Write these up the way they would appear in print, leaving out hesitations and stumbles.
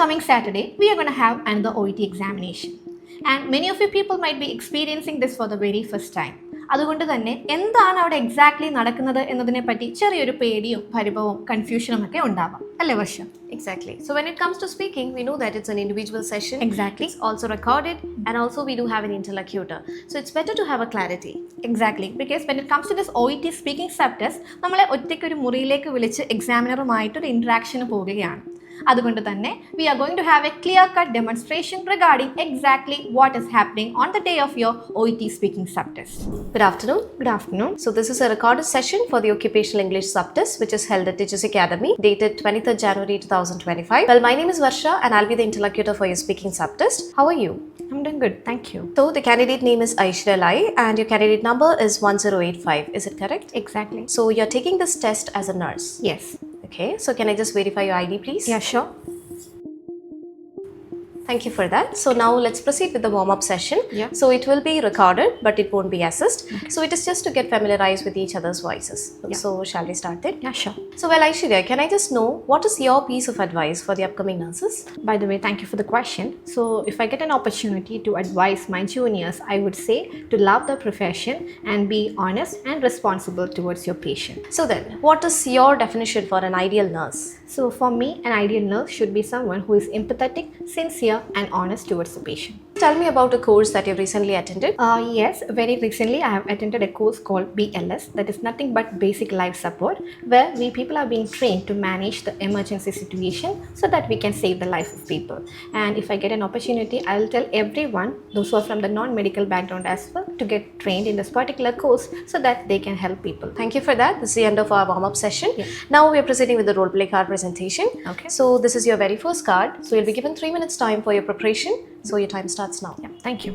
coming Saturday, we are going to have another OET examination. And many of you people might be experiencing this for the very first time. അതുകൊണ്ട് തന്നെ എന്താണ് അവിടെ exactly നടക്കുന്നത് എന്നതിനെ പറ്റി ചെറിയൊരു പേടിയും പരിഭവവും കൺഫ്യൂഷനും ഒക്കെ ഉണ്ടാവാം അല്ലേ വർഷ? Exactly. So when it comes to speaking, we know that it's an individual session. Exactly. It's also recorded, and also we do have an interlocutor. So it's better to have a clarity. Exactly. Because when it comes to this OET speaking subtest, നമ്മളെ ഒറ്റയ്ക്ക് ഒരു മുറിയിലേക്ക് വിളിച്ച് എക്സാമിനറുമായിട്ടൊരു ഇൻട്രാക്ഷന് പോവുകയാണ്. അതുകൊണ്ട് തന്നെ we are going to have a clear-cut demonstration regarding exactly what is happening on the day of your OET speaking subtest. Good afternoon. Good afternoon. So this is a recorded session for the Occupational English subtest, which is held at Teachers Academy, dated 23rd January 2025. Well, my name is Varsha, and I'll be the interlocutor for your speaking subtest. How are you? I'm doing good, thank you. So the candidate name is Aishwarya Lai, and your candidate number is 1085. Is it correct? Exactly. So you're taking this test as a nurse. Yes. Okay, so can I just verify your ID, please? Yeah, sure. Thank you for that. So now let's proceed with the warm-up session. Yeah. So it will be recorded, but it won't be assessed. Okay. So it is just to get familiarized with each other's voices. Yeah. So shall we start then? Yeah, sure. So well, Aishwarya, can I just know what is your piece of advice for the upcoming nurses? By the way, thank you for the question. So if I get an opportunity to advise my juniors, I would say to love the profession and be honest and responsible towards your patient. So then, what is your definition for an ideal nurse? So for me, an ideal nurse should be someone who is empathetic, sincere and honest towards the patient. Tell me about a course that you've recently attended. Yes, very recently I have attended a course called BLS, that is nothing but basic life support, where we people are being trained to manage the emergency situation so that we can save the life of people. And if I get an opportunity, I will tell everyone, those who are from the non-medical background as well, to get trained in this particular course so that they can help people. Thank you for that. This is the end of our warm-up session. Yeah. Now we are proceeding with the role play card presentation. Okay. So this is your very first card. So you'll be given 3 minutes time for your preparation. So your time starts now. Yeah, thank you.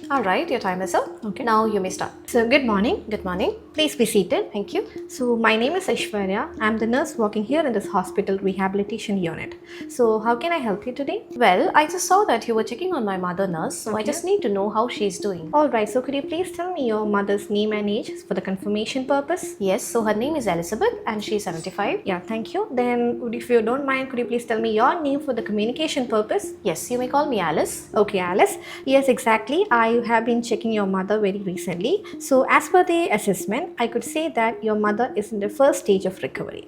All right, your time is up. Okay. Now you may start. So good morning. Good morning. Please be seated. Thank you. So my name is Aishwarya. I'm the nurse working here in this hospital rehabilitation unit. So how can I help you today? Well, I just saw that you were checking on my mother, nurse. So I Okay. just need to know how she's doing. All right. So could you please tell me your mother's name and age for the confirmation purpose? Yes, so her name is Elizabeth and she's 75. Yeah, thank you. Then if you don't mind, could you please tell me your name for the communication purpose? Yes, you may call me Alice. Okay, Alice. Yes, exactly. I have been checking your mother very recently. So as per the assessment, I could say that your mother is in the first stage of recovery.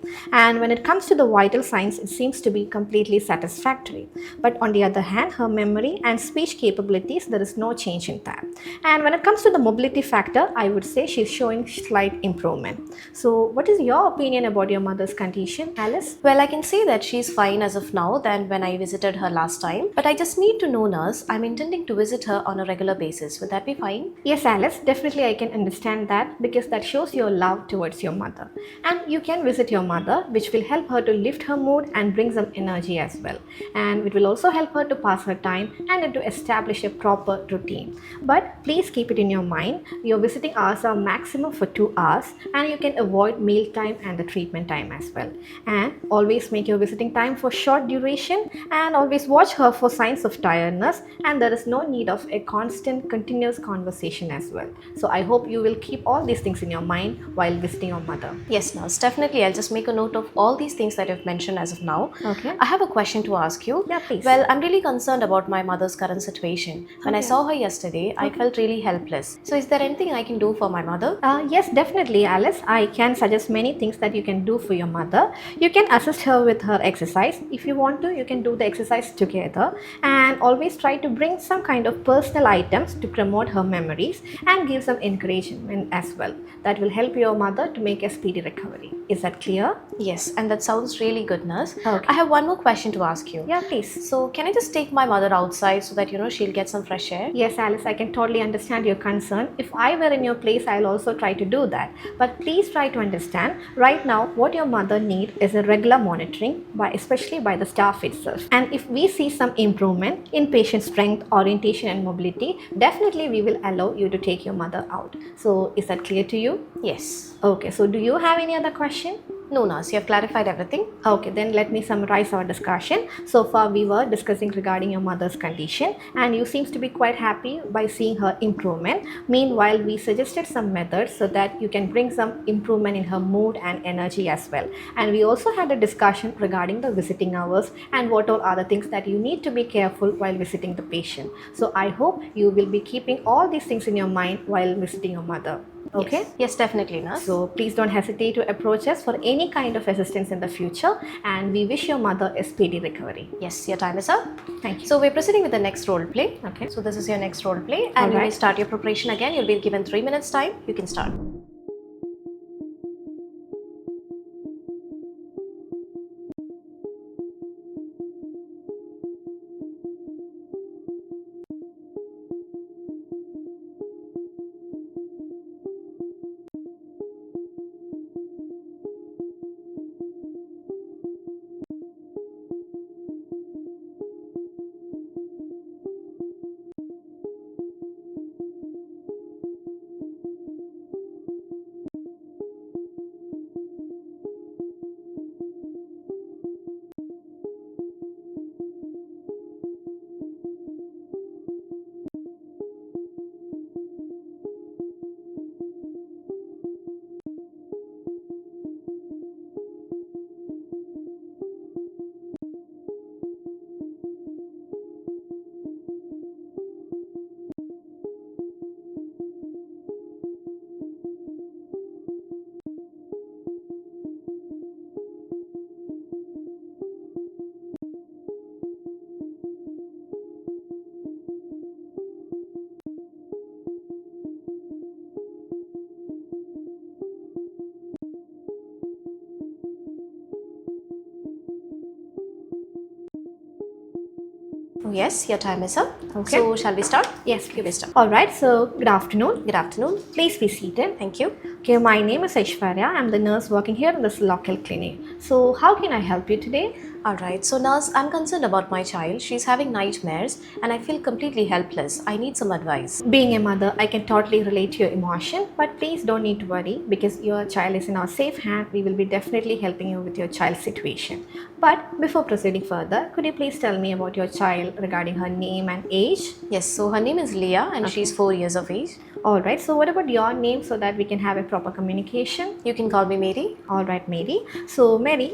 And when it comes to the vital signs, it seems to be completely satisfactory. But on the other hand, her memory and speech capabilities, there is no change in that. And when it comes to the mobility factor, I would say she's showing slight improvement. So what is your opinion about your mother's condition, Alice? Well, I can say that she's fine as of now than when I visited her last time. But I just need to know, nurse, I'm intending to visit her on a regular basis. Would that be fine? Yes, Alice, definitely I can understand that because that shows your love towards your mother. And you can visit your mother, which will help her to lift her mood and bring some energy as well. And it will also help her to pass her time and to establish a proper routine. But please keep it in your mind, your visiting hours are maximum for 2 hours and you can avoid meal time and the treatment time as well. And always make your visiting time for short duration and always watch her for signs of tiredness, and there is no need of a constant continuous conversation as well. So I hope you will keep all these things in your mind while visiting your mother. Yes, nurse, definitely. I'll just make a note of all these things that you've mentioned as of now. Okay. I have a question to ask you. Yeah, please. Well, I'm really concerned about my mother's current situation. When I Okay. saw her yesterday, I felt really helpless. So, is there anything I can do for my mother? Yes, definitely, Alice. I can suggest many things that you can do for your mother. You can assist her with her exercise. If you want to, you can do the exercise together, and always try to bring some kind of personal items to promote her memories and give some encouragement as well. That will help your mother to make a speedy recovery. Is that clear? Yes, and that sounds really good, nurse. Okay. I have one more question to ask you. Yeah, please. So, can I just take my mother outside so that she'll get some fresh air? Yes, Alice, I can totally understand your concern. If I were in your place, I'll also try to do that. But please try to understand, right now, what your mother needs is a regular monitoring, especially by the staff itself. And if we see some improvement in patient strength, orientation, and mobility, definitely we will allow you to take your mother out. So, is that clear to you? Yes. Okay, so do you have any other question? No, nurse, you have clarified everything. Okay, then let me summarize our discussion. So far, we were discussing regarding your mother's condition, and you seems to be quite happy by seeing her improvement. Meanwhile, we suggested some methods so that you can bring some improvement in her mood and energy as well. And we also had a discussion regarding the visiting hours and what all other things that you need to be careful while visiting the patient. So I hope you will be keeping all these things in your mind while visiting your mother. Okay? Yes, definitely, nurse. So please don't hesitate to approach us for any kind of assistance in the future, and we wish your mother a speedy recovery. Yes, your time is up. Thank you. So we're proceeding with the next role play. Okay. So this is your next role play, and you may start your preparation again. You'll be given 3 minutes time. You can start. Oh, yes, your time is up. Okay. So shall we start? Yes, You may start. All right. So good afternoon. Good afternoon. Please be seated. Thank you. Okay, my name is Aishwarya. I'm the nurse working here in this local clinic. So how can I help you today? Alright, so nurse, I'm concerned about my child. She's having nightmares and I feel completely helpless. I need some advice. Being a mother, I can totally relate to your emotion, but please don't need to worry because your child is in our safe hand. We will be definitely helping you with your child's situation. But before proceeding further, could you please tell me about your child regarding her name and age? Yes, so her name is Leah and she's 4 years of age. Alright, so what about your name so that we can have a proper communication? You can call me Mary. Alright, Mary. So, Mary,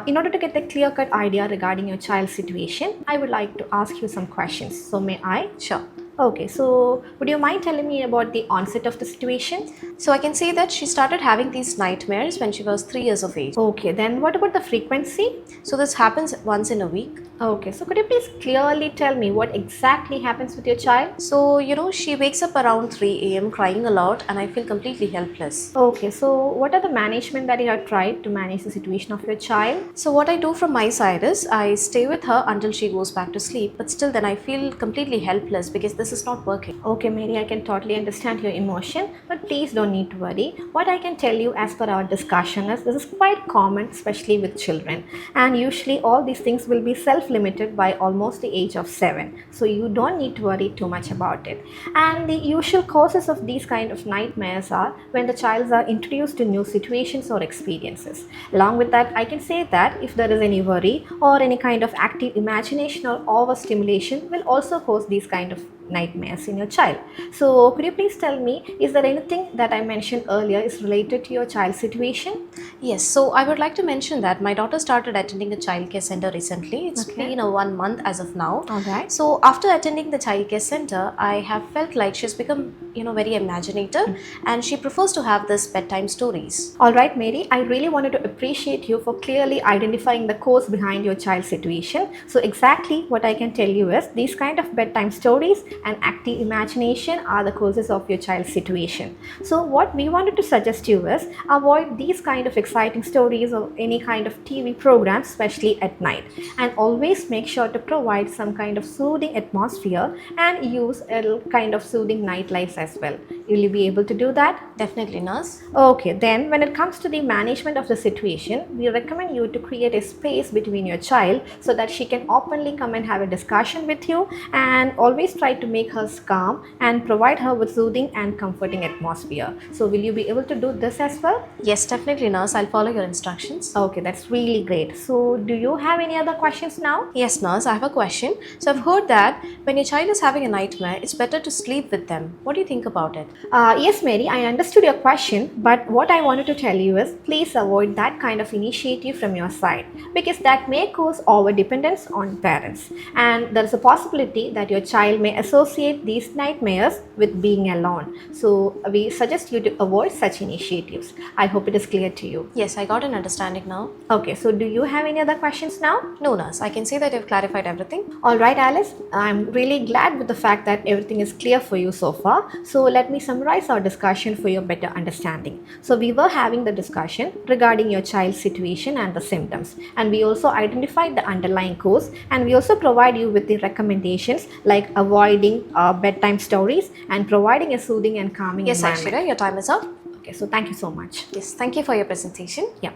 in order to get a clear-cut idea regarding your child's situation, I would like to ask you some questions. So, may I? Sure. Okay, so would you mind telling me about the onset of the situation? So I can say that she started having these nightmares when she was 3 years of age. Okay, then what about the frequency? So this happens once in a week. Okay, so could you please clearly tell me what exactly happens with your child? So, she wakes up around 3 a.m. crying a lot and I feel completely helpless. Okay, so what are the management that you have tried to manage the situation of your child? So what I do from my side is I stay with her until she goes back to sleep, but still then I feel completely helpless because this is not working. Okay, Mary, I can totally understand your emotion, but please don't need to worry. What I can tell you as per our discussion is this is quite common, especially with children, and usually all these things will be self-limited by almost the age of 7. So you don't need to worry too much about it. And the usual causes of these kind of nightmares are when the child are introduced to new situations or experiences. Along with that, I can say that if there is any worry or any kind of active imagination or overstimulation will also cause these kind of nightmares in your child. So could you please tell me, is there anything that I mentioned earlier is related to your child's situation? Yes, so I would like to mention that my daughter started attending a childcare center recently. It's Okay. been a 1 month as of now. All right. So after attending the childcare center, I have felt like she's become, very imaginative, and she prefers to have this bedtime stories. All right, Mary, I really wanted to appreciate you for clearly identifying the cause behind your child's situation. So, exactly what I can tell you is these kind of bedtime stories and active imagination are the causes of your child's situation. So, what we wanted to suggest you is avoid these kind of exciting stories or any kind of TV programs, especially at night, and always make sure to provide some kind of soothing atmosphere and use a kind of soothing night lights as well. Will you be able to do that? Definitely, nurse. Okay, then when it comes to the management of the situation, we recommend you to create a space between your child so that she can openly come and have a discussion with you, and always try to make her calm and provide her with soothing and comforting atmosphere. So will you be able to do this as well? Yes, definitely, nurse. I'll follow your instructions. Okay, that's really great. So do you have any other questions now? Yes, nurse, I have a question. So I've heard that when your child is having a nightmare, it's better to sleep with them. What do you think about it? Yes, Mary, I understood your question, but what I wanted to tell you is please avoid that kind of initiative from your side, because that may cause overdependence on parents, and there is a possibility that your child may associate these nightmares with being alone. So we suggest you to avoid such initiatives. I hope it is clear to you. Yes, I got an understanding now. Okay, so do you have any other questions now? No, nurse, I can see that you've clarified everything. All right, Alice, I'm really glad with the fact that everything is clear for you so far. So let me summarize our discussion for your better understanding. So we were having the discussion regarding your child's situation and the symptoms, and we also identified the underlying cause, and we also provide you with the recommendations like avoiding bedtime stories and providing a soothing and calming Yes, environment. Akshira, your time is up. Okay, so thank you so much. Yes, thank you for your presentation. Yeah.